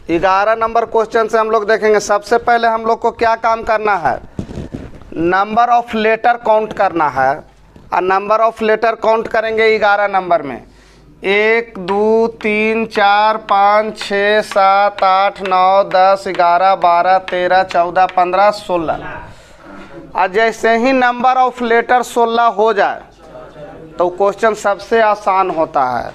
11 number question से हम लोग देखेंगे। सबसे पहले हम लोग को क्या काम करना है, नंबर ऑफ लेटर काउंट करना है। और नंबर ऑफ लेटर काउंट करेंगे 11 नंबर में 1 2 3 4 5 6 7 8 9 10 11 12 13 14 15 16। और जैसे ही नंबर ऑफ लेटर 16 हो जाए तो क्वेश्चन सबसे आसान होता है।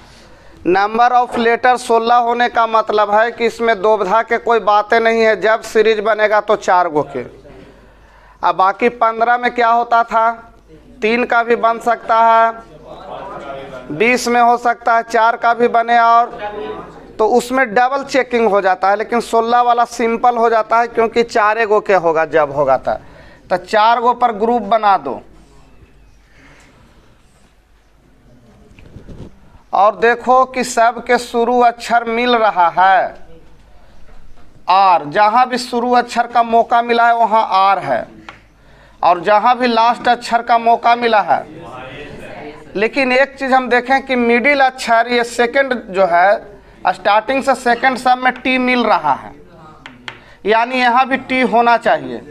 नंबर ऑफ लेटर 16 होने का मतलब है कि इसमें दुविधा के कोई बातें नहीं है। जब सीरीज बनेगा तो 4 गो के। अब बाकी 15 में क्या होता था, 3 का भी बन सकता है, 20 में हो सकता है 4 का भी बने, और तो उसमें डबल चेकिंग हो जाता है। लेकिन 16 वाला सिंपल हो जाता है क्योंकि 4 गो के होगा जब होगा तो 4 गो पर ग्रुप बना दो। और देखो कि सब के शुरू अक्षर मिल रहा है, आर। जहाँ भी शुरू अक्षर का मौका मिला है वहाँ आर है, और जहाँ भी लास्ट अक्षर का मौका मिला है। लेकिन एक चीज़ हम देखें कि मिडिल अक्षर, ये सेकंड जो है, स्टार्टिंग से सेकंड सब में टी मिल रहा है, यानी यहाँ भी टी होना चाहिए।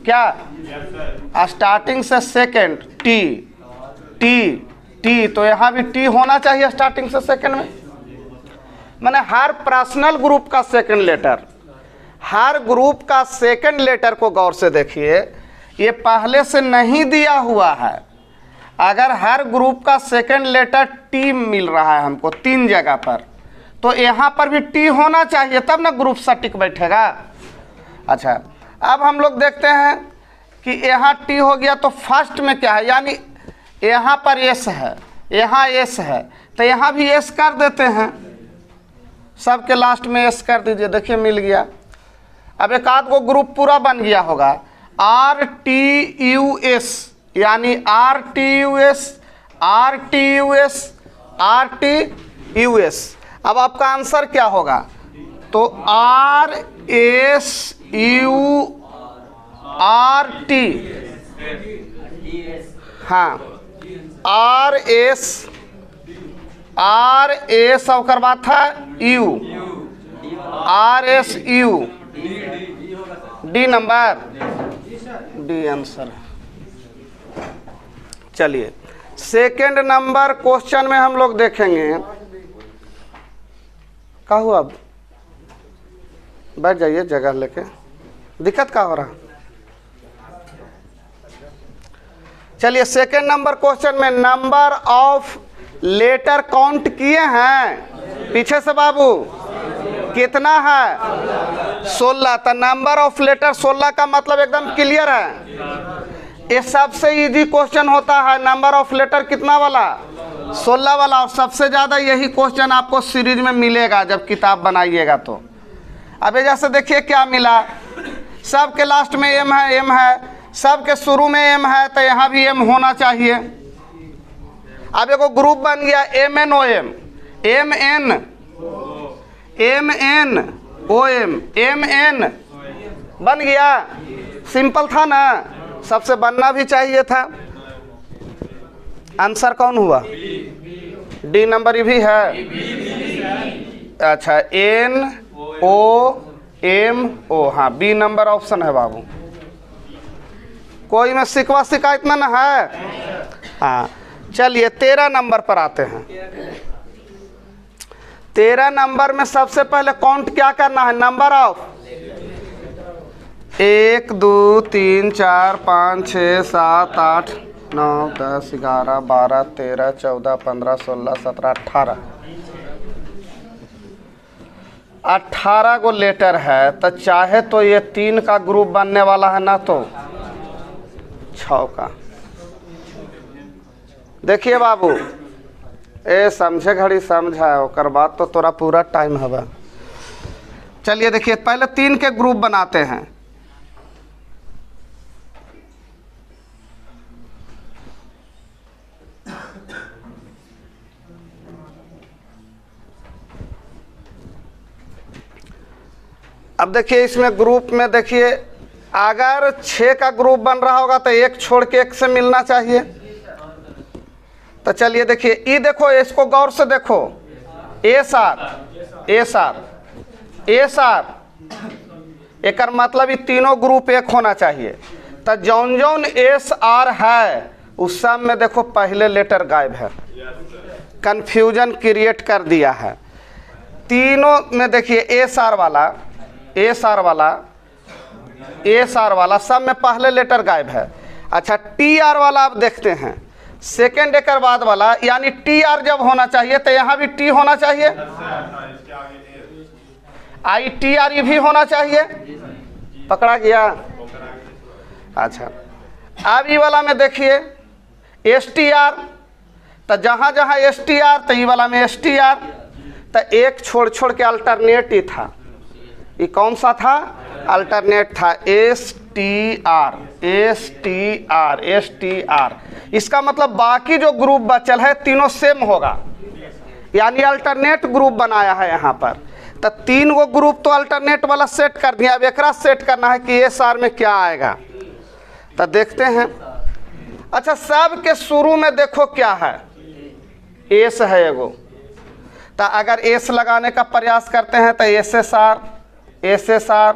क्या स्टार्टिंग से सेकंड टी टी टी, तो यहाँ भी टी होना चाहिए स्टार्टिंग से सेकंड में। माने हर पर्सनल ग्रुप का सेकंड लेटर, हर ग्रुप का सेकंड लेटर को गौर से देखिए, ये पहले से नहीं दिया हुआ है। अगर हर ग्रुप का सेकंड लेटर टी मिल रहा है हमको 3 जगह पर, तो यहाँ पर भी टी होना चाहिए, तब ना ग्रुप सटिक बैठेगा। अच्छा, अब हम लोग देखते हैं कि यहाँ टी हो गया तो फर्स्ट में क्या है, यानी यहाँ पर एस है, यहाँ एस है, तो यहाँ भी एस कर देते हैं। सबके लास्ट में एस कर दीजिए, देखिए मिल गया। अब एक आध गो ग्रुप पूरा बन गया होगा, आर टी यू एस, यानी R T U S, R T U S, R T U S. अब आपका आंसर क्या होगा, तो R S U R T, हाँ आर एस और बाद था you, R S U, D number, D answer. चलिए सेकंड नंबर क्वेश्चन में हम लोग देखेंगे। क्या हुआ, अब बैठ जाइए जगह लेके, दिक्कत क्या हो रहा। चलिए सेकंड नंबर क्वेश्चन में नंबर ऑफ लेटर काउंट किए हैं पीछे से बाबू, कितना है 16। तो नंबर ऑफ लेटर 16 का मतलब एकदम क्लियर है। ये सबसे इजी क्वेश्चन होता है, नंबर ऑफ लेटर कितना वाला, 16 वाला। और सबसे ज़्यादा यही क्वेश्चन आपको सीरीज में मिलेगा जब किताब बनाइएगा तो। अब ये जैसे देखिए क्या मिला, सब के लास्ट में एम है, एम है, सब के शुरू में एम है, तो यहाँ भी एम होना चाहिए। अब एक ग्रुप बन गया M N O M, M N, M N O M, M N बन गया। सिंपल था ना, सबसे बनना भी चाहिए था। आंसर कौन हुआ, डी नंबर भी है। अच्छा, एन ओ एम ओ, हाँ बी नंबर ऑप्शन है बाबू। कोई में सिकवा शिकायत ना है। हाँ चलिए 13 नंबर पर आते हैं। 13 नंबर में सबसे पहले काउंट क्या करना है, नंबर ऑफ 1 2 3 4 5 6 7 8 9 10 11 12 13 14 15 16 17 18 गो लेटर है। तो चाहे तो ये 3 का ग्रुप बनने वाला है ना, तो 6 का। देखिए बाबू, ए समझे घड़ी समझा, और बात तो तोरा पूरा टाइम है। चलिए देखिए पहले 3 के ग्रुप बनाते हैं। अब देखिए इसमें ग्रुप में देखिए, अगर 6 का ग्रुप बन रहा होगा तो 1 छोड़ के 1 से मिलना चाहिए। तो चलिए देखिए, ये देखो, इसको गौर से देखो, ए सार एस आर, एक मतलब ये तीनों ग्रुप एक होना चाहिए। तो जौन जौन एस आर है उस सब में देखो पहले लेटर गायब है, कंफ्यूजन क्रिएट कर दिया है। तीनों में देखिए एस आर वाला, एस आर वाला, एस आर वाला सब में पहले लेटर गायब है। अच्छा टी आर वाला आप देखते हैं, सेकेंड एकर बाद वाला, यानी टी आर जब होना चाहिए तो यहाँ भी टी होना चाहिए, आई टी आर भी होना चाहिए। पकड़ा गया। अच्छा अब ये वाला में देखिए एस टी आर, तो जहाँ जहाँ एस टी आर तो ये वाला में एस टी आर, तो एक छोड़ छोड़ के अल्टरनेट ही था। ये कौन सा था? अल्टरनेट था, S T R, S T R, S T R. इसका मतलब बाकी जो ग्रुप बचल है तीनों सेम होगा, यानी अल्टरनेट ग्रुप बनाया है यहाँ पर। तो तीन गो ग्रुप तो अल्टरनेट वाला सेट कर दिया, अब एक सेट करना है कि एस आर में क्या आएगा। तो देखते हैं। अच्छा सब के शुरू में देखो क्या है, एस है एगो, तो अगर एस लगाने का प्रयास करते हैं तो S S R, S S R,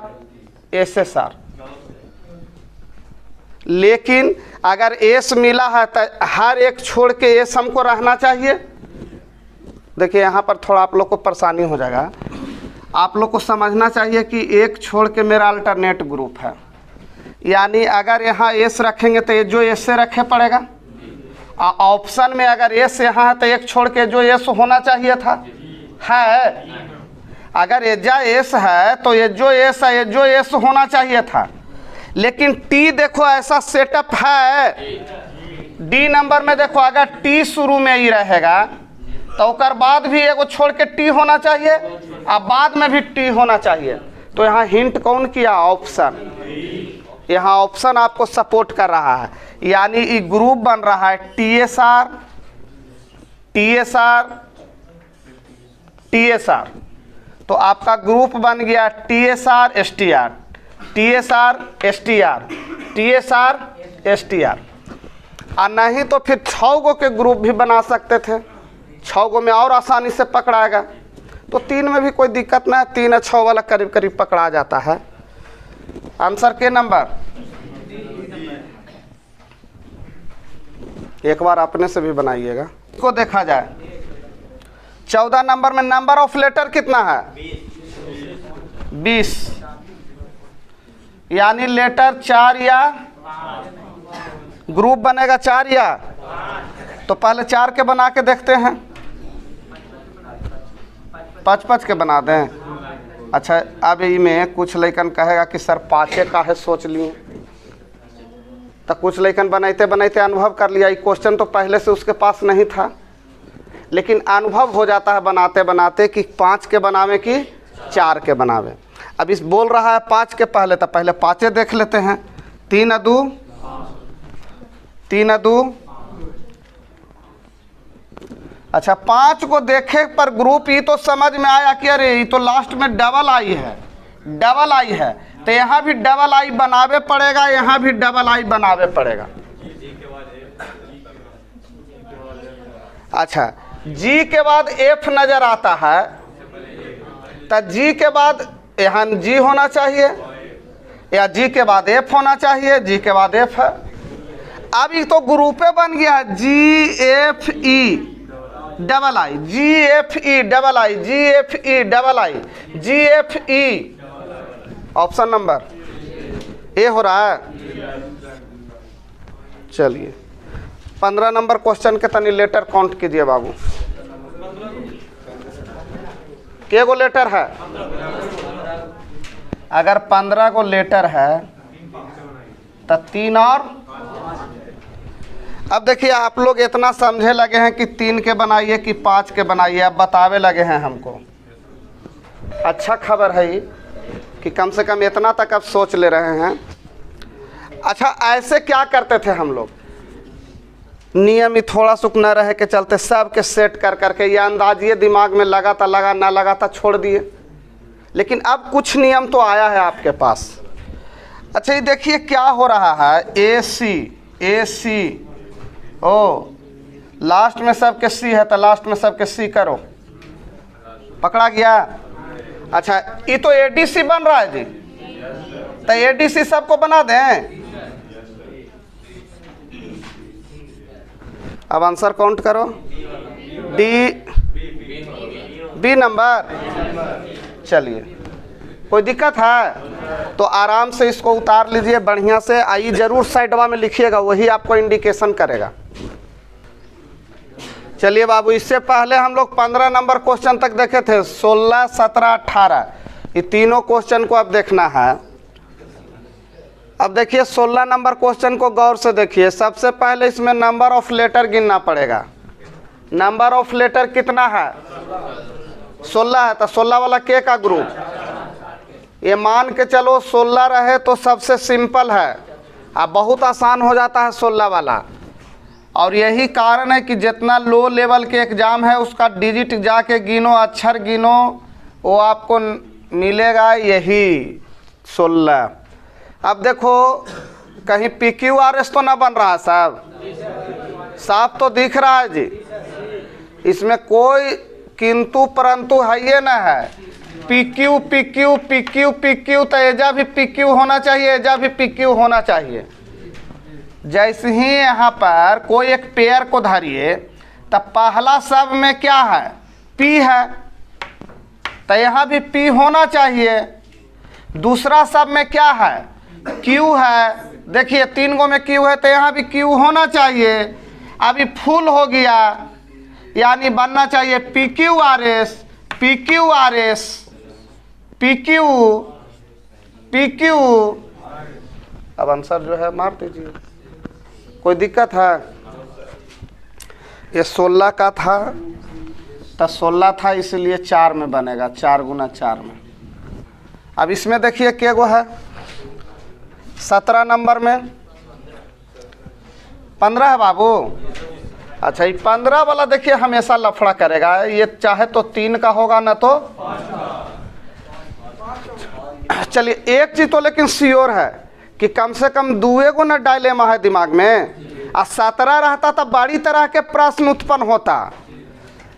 S S R. लेकिन अगर एस मिला है तो हर एक छोड़ के एस हमको रहना चाहिए। देखिए यहाँ पर थोड़ा आप लोग को परेशानी हो जाएगा, आप लोग को समझना चाहिए कि एक छोड़ के मेरा अल्टरनेट ग्रुप है, यानी अगर यहाँ एस रखेंगे तो ये जो एस से रखे पड़ेगा। ऑप्शन में अगर एस यहाँ है तो एक छोड़ के जो एस होना चाहिए था है, अगर एजा एस है तो ये जो एस है ये जो एस होना चाहिए था। लेकिन टी देखो ऐसा सेटअप है, डी नंबर में देखो अगर टी शुरू में ही रहेगा तो उकर बाद भी एगो छोड़ के टी होना चाहिए और बाद में भी टी होना चाहिए। तो यहाँ हिंट कौन किया? ऑप्शन। यहाँ ऑप्शन आपको सपोर्ट कर रहा है, यानी ये ग्रुप बन रहा है T S R, T S R, T S R. तो आपका ग्रुप बन गया T S R S T R, T S R S T R, T S R S T R. और नहीं तो फिर 6 गो के ग्रुप भी बना सकते थे, 6 गो में और आसानी से पकड़ाएगा। तो 3 में भी कोई दिक्कत नहीं, 3 और 6 वाला करीब करीब पकड़ा जाता है। आंसर के नंबर एक बार अपने से भी बनाइएगा। इसको देखा जाए 14 नंबर में नंबर ऑफ लेटर कितना है? 20, यानी लेटर 4 या ग्रुप बनेगा 4 या, तो पहले 4 के बना के देखते हैं, 5 के बना दें। अच्छा अब इमें कुछ लइकन कहेगा कि सर 5 का है सोच लिए, तो कुछ लइकन बनाते बनाते अनुभव कर लिया। ये क्वेश्चन तो पहले से उसके पास नहीं था, लेकिन अनुभव हो जाता है बनाते बनाते कि 5 के बनावे कि 4 के बनावे। अब इस बोल रहा है 5 के पहले, तो पहले 5 देख लेते हैं। 3 2, 3 2। अच्छा 5 को देखे पर ग्रुप ये तो समझ में आया कि अरे ये तो लास्ट में डबल आई है, डबल आई है, तो यहाँ भी डबल आई बनावे पड़ेगा, यहाँ भी डबल आई बनावे पड़ेगा। अच्छा जी के बाद एफ नजर आता है, तो जी के बाद यहाँ जी होना चाहिए या जी के बाद एफ होना चाहिए, जी के बाद एफ है। अब ये तो ग्रुपे बन गया है G F E double I, G F E double I, G F E double I, G F E. Option number A हो रहा है। चलिए 15 नंबर क्वेश्चन के तनी लेटर काउंट कीजिए बाबू। के गो लेटर है? अगर 15 को लेटर है तो 3 और। अब देखिए आप लोग इतना समझे लगे हैं कि 3 के बनाइए कि 5 के बनाइए, अब बतावे लगे हैं हमको। अच्छा खबर है कि कम से कम इतना तक अब सोच ले रहे हैं। अच्छा ऐसे क्या करते थे हम लोग, नियम ही थोड़ा सुख न रहे के चलते सब के सेट कर करके ये अंदाजिए दिमाग में लगा था लगा, ना लगा था छोड़ दिए। लेकिन अब कुछ नियम तो आया है आपके पास। अच्छा ये देखिए क्या हो रहा है, ए सी, ए सी, ओ लास्ट में सबके सी है तो लास्ट में सबके सी करो, पकड़ा गया। अच्छा, ये तो एडीसी बन रहा है जी, तो एडीसी सबको बना दें। अब आंसर काउंट करो। B number. चलिए, कोई दिक्कत है तो आराम से इसको उतार लीजिए बढ़िया से। आई जरूर साइडवा में लिखिएगा, वही आपको इंडिकेशन करेगा। चलिए बाबू, इससे पहले हम लोग 15 नंबर क्वेश्चन तक देखे थे, 16, 17, 18, ये तीनों क्वेश्चन को अब देखना है। अब देखिए 16 नंबर क्वेश्चन को गौर से देखिए। सबसे पहले इसमें नंबर ऑफ लेटर गिनना पड़ेगा। नंबर ऑफ लेटर कितना है? 16 है, तो 16 वाला के का ग्रुप? ये मान के चलो 16 रहे तो सबसे सिंपल है, अब बहुत आसान हो जाता है 16 वाला। और यही कारण है कि जितना लो लेवल के एग्ज़ाम है उसका डिजिट जाके गिनो, अक्षर गिनो, वो आपको मिलेगा यही 16। अब देखो कहीं PQRS तो ना बन रहा साहब, साफ तो दिख रहा है जी, इसमें कोई किंतु परंतु है ये ना है। PQ PQ PQ PQ, तो एजा भी PQ होना चाहिए, एजा भी PQ होना चाहिए। जैसे ही यहाँ पर कोई एक पेयर को धरिए तो पहला सब में क्या है? P है, तो यहाँ भी P होना चाहिए। दूसरा सब में क्या है? Q है, देखिए 3 गो में Q है तो यहाँ भी Q होना चाहिए। अभी फुल हो गया, यानी बनना चाहिए PQRS PQRS PQ PQ। अब आंसर जो है मार दीजिए। कोई दिक्कत है? ये 16 का था तो 16 था, इसलिए 4 में बनेगा, 4 गुना 4 में। अब इसमें देखिए क्या गो है? 17 नंबर में 15 है बाबू। अच्छा, ये 15 वाला देखिए हमेशा लफड़ा करेगा, ये चाहे तो 3 का होगा ना तो। चलिए, एक चीज तो लेकिन श्योर है कि कम से कम 2 गो ना डायलेमा है दिमाग में। और 17 रहता तो बड़ी तरह के प्रश्न उत्पन्न होता।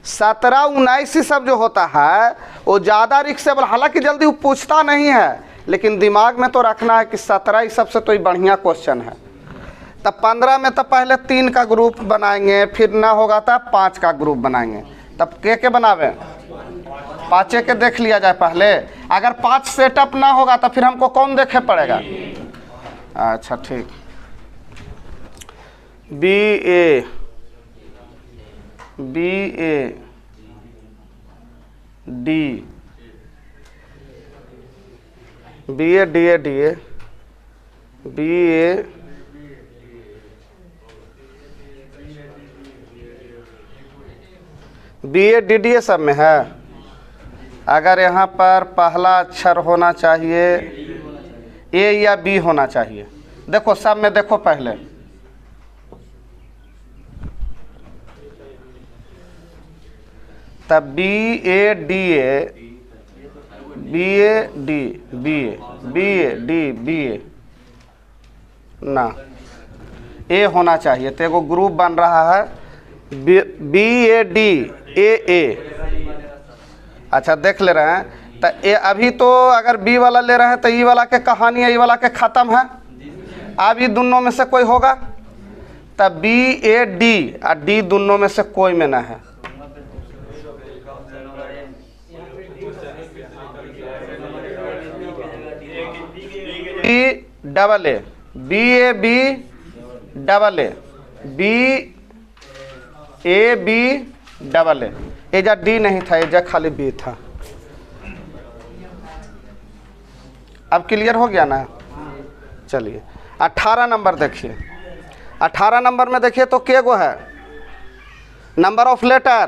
17, 19 सब जो होता है वो ज़्यादा रिक्सेबल, हालांकि जल्दी वो पूछता नहीं है, लेकिन दिमाग में तो रखना है कि 17 ही सबसे तो बढ़िया क्वेश्चन है। तब 15 में तो पहले 3 का ग्रुप बनाएंगे, फिर ना होगा तो 5 का ग्रुप बनाएंगे। तब के बनावे? 5 के देख लिया जाए पहले। अगर 5 सेटअप ना होगा तो फिर हमको कौन देखे पड़ेगा? अच्छा ठीक, BA D, BA DA DA, BA BA DDA सब में है। अगर यहाँ पर पहला अक्षर होना चाहिए A या B होना चाहिए। देखो सब में देखो पहले, तब BA DA BA D BA D BA ना, A होना चाहिए। तो एगो ग्रुप बन रहा है BA D AA। अच्छा देख ले रहे हैं, तो ए अभी तो अगर B वाला ले रहे हैं तो E वाला के कहानी है, E वाला के ख़त्म है। अब ये दोनों में से कोई होगा, तब BA D और D दोनों में से कोई में ना है। BAA BAB एजा D नहीं था, एजा खाली B था। अब क्लियर हो गया ना? चलिए 18 नंबर देखिए। 18 नंबर में देखिए तो के गो है? नंबर ऑफ लेटर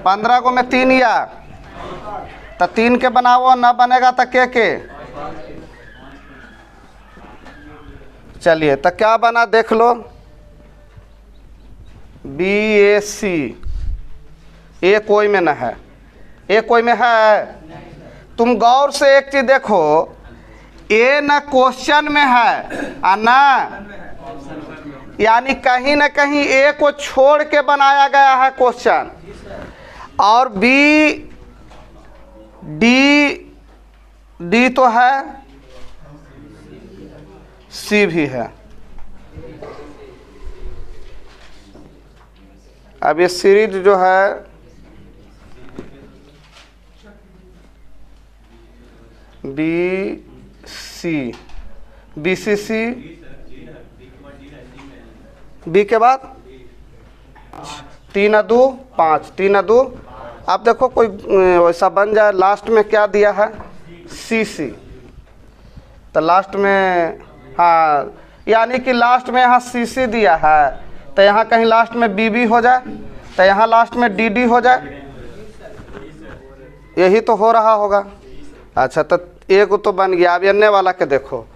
15 गो में 3 या, तो 3 के बनाओ, ना बनेगा तो के। चलिए तो क्या बना देख लो, BAC। ए कोई में ना है, ए कोई में है? तुम गौर से एक चीज देखो, ए ना क्वेश्चन में है और ना, यानी कहीं ना कहीं ए को छोड़ के बनाया गया है क्वेश्चन। और बी डी तो है, सी भी है। अब ये सीरीज जो है बी सी सी, बी के बाद 3 2 5, 3 2। आप देखो कोई वैसा बन जाए, लास्ट में क्या दिया है, सी। तो लास्ट में, हाँ, यानी कि लास्ट में यहाँ सी दिया है, तो यहाँ कहीं लास्ट में बी हो जाए, तो यहाँ लास्ट में डी हो जाए, यही तो हो रहा होगा। अच्छा, तो एक तो बन गया। अब अन्य वाला के देखो,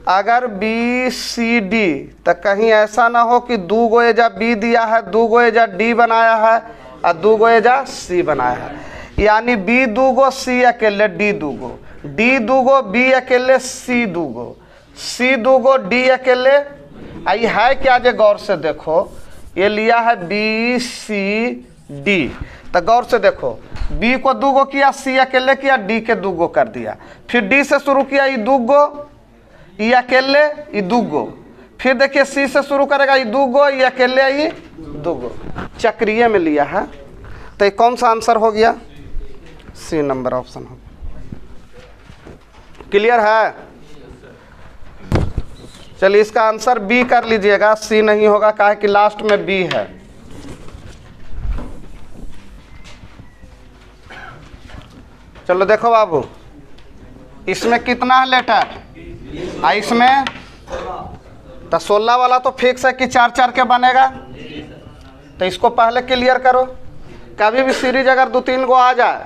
अगर बी सी डी, तो कहीं ऐसा ना हो कि 2 गो एजा बी दिया है, 2 गो एजा डी बनाया है और 2 गो एजा सी बनाया है, यानी बी 2 गो, सी अकेले, डी 2 गो, डी 2 गो, बी अकेले, सी 2 गो, सी 2 गो, डी अकेले। आई है क्या, जे गौर से देखो, ये लिया है बी सी डी, तो गौर से देखो, बी को 2 गो किया, सी अकेले किया, डी के 2 गो कर दिया, फिर डी से शुरू किया, ये 2 गो, ये अकेले, ये 2 गो, फिर देखिए सी से शुरू करेगा, ये 2 गो, ये अकेले, ये 2 गो, चक्रीय में लिया है। तो ये कौन सा आंसर हो गया, सी नंबर ऑप्शन हो गया। क्लियर है? चलिए इसका आंसर बी कर लीजिएगा, सी नहीं होगा, काहे कि लास्ट में बी है। चलो देखो बाबू, इसमें कितना है लेटर, इसमें तो 16 वाला तो फिक्स है कि 4 के बनेगा, तो इसको पहले क्लियर करो। कभी भी सीरीज अगर 2-3 गो आ जाए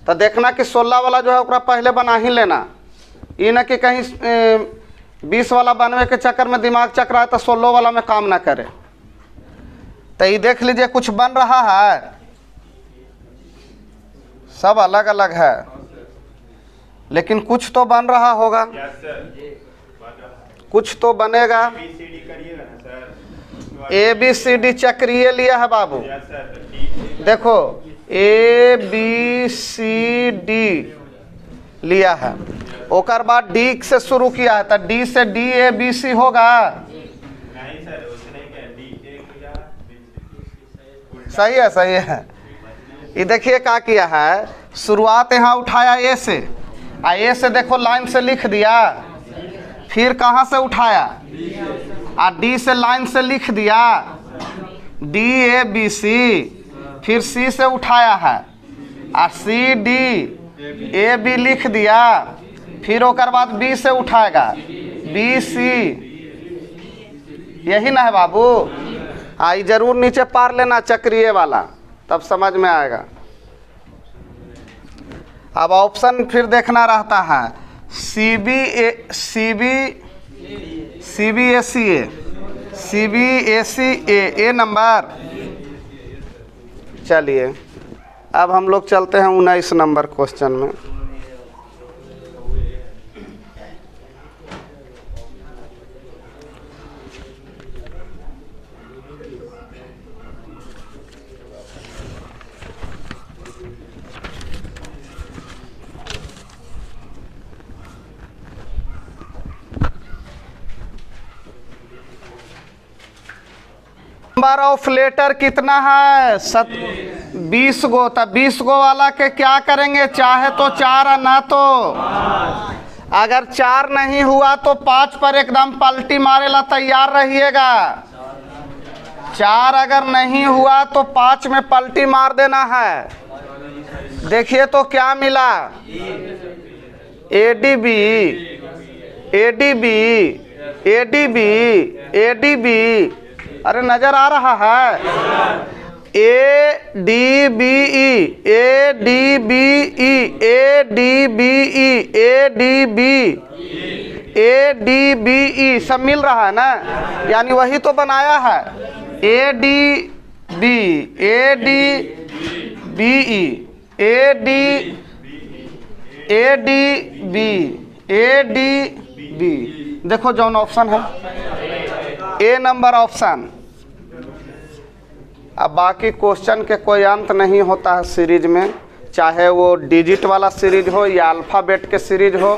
तो देखना कि 16 वाला जो है ओकरा पहले बना ही लेना, ये ना कि कहीं 20 वाला बनने के चक्कर में दिमाग चकरा है तो 16 वाला में काम ना करे। तो ये देख लीजिए कुछ बन रहा है, सब अलग अलग है, लेकिन कुछ तो बन रहा होगा, कुछ तो बनेगा। ए बी सी डी चक्रीय लिया है बाबू, देखो ए बी सी डी लिया है, ओकर बाद डी से शुरू किया है, तो डी से डी ए बी सी होगा। सही है, सही है। ये देखिए क्या किया है, शुरुआत यहाँ उठाया ए से, ए से देखो लाइन से लिख दिया, फिर कहाँ से उठाया, डी से लाइन से लिख दिया, डी ए बी सी, फिर सी से उठाया है, सी डी ए बी लिख दिया, फिर ओकर बाद बी से उठाएगा, बी सी, यही ना है बाबू। आई जरूर नीचे पार लेना चक्रीय वाला, तब समझ में आएगा। अब ऑप्शन फिर देखना रहता है, सी बी ए सी बी ए सी ए नंबर। चलिए अब हम लोग चलते हैं 19 नंबर क्वेश्चन में। नंबर ऑफ लेटर कितना है, 20 गो। तब 20 गो वाला के क्या करेंगे, चाहे तो 4 और ना तो, अगर 4 नहीं हुआ तो 5 पर एकदम पलटी मारे ला तैयार रहिएगा। 4 अगर नहीं हुआ तो 5 में पलटी मार देना है। देखिए तो क्या मिला, ADB ADB ADB ADB, अरे नजर आ रहा है, ADBE ADBE ADBE ADB ADBE सब मिल रहा है ना, यानी वही तो बनाया है। ADB ADBE ADB ADB, देखो जौन ऑप्शन है ए नंबर ऑप्शन। अब बाकी क्वेश्चन के कोई अंत नहीं होता है सीरीज में, चाहे वो डिजिट वाला सीरीज हो या अल्फ़ाबेट के सीरीज हो,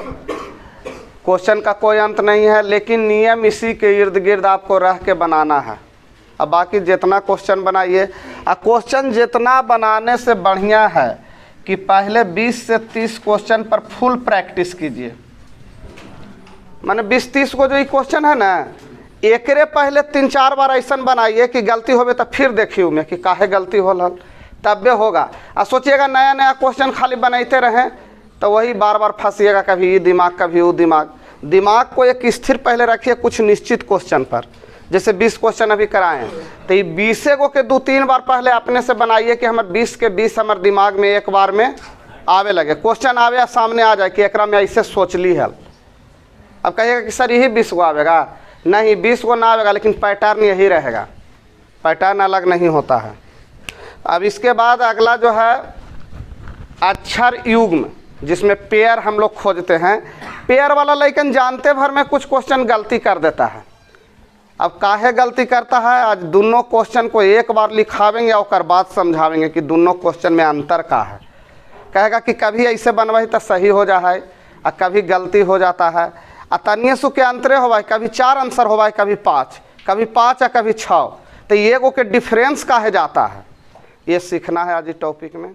क्वेश्चन का कोई अंत नहीं है, लेकिन नियम इसी के इर्द गिर्द आपको रह के बनाना है। अब बाकी जितना क्वेश्चन बनाइए, क्वेश्चन जितना बनाने से बढ़िया है कि पहले 20 से 30 क्वेश्चन पर फुल प्रैक्टिस कीजिए। माने 20-30 को जो ये क्वेश्चन है ना, एकरे पहले 3-4 बार ऐसा बनाइए कि गलती होवे तो फिर देखिए में कि काहे गलती होल, तब होगा। और सोचिएगा नया नया क्वेश्चन खाली बनाते रहें तो वही बार बार फंसिएगा, कभी ये दिमाग कभी वो दिमाग। दिमाग को एक स्थिर पहले रखिए कुछ निश्चित क्वेश्चन पर। जैसे 20 क्वेश्चन अभी कराएं तो ये 20 को के 2-3 बार पहले अपने से बनाइए कि हमारे 20 के 20 हमारे दिमाग में एक बार में आवे लगे, क्वेश्चन आवे सामने आ जाए कि एकरा में ऐसे सोच ली है। अब कहिएगा कि सर यही 20 को आवेगा, नहीं 20 को ना आवेगा, लेकिन पैटर्न यही रहेगा, पैटर्न अलग नहीं होता है। अब इसके बाद अगला जो है अक्षर युग्म, जिसमें पेयर हम लोग खोजते हैं। पेयर वाला लेकिन जानते भर में कुछ क्वेश्चन गलती कर देता है। अब काहे गलती करता है, आज दोनों क्वेश्चन को एक बार लिखावेंगे और बाद समझावेंगे कि दोनों क्वेश्चन में अंतर का है। कहेगा कि कभी ऐसे बनवाई तो सही हो जा है और कभी गलती हो जाता है। तनिए सु के अंतरे होवा, कभी 4 आंसर होवा, कभी 5 और कभी 6। तो ये को के डिफरेंस काहे जाता है, ये सीखना है आज इस टॉपिक में।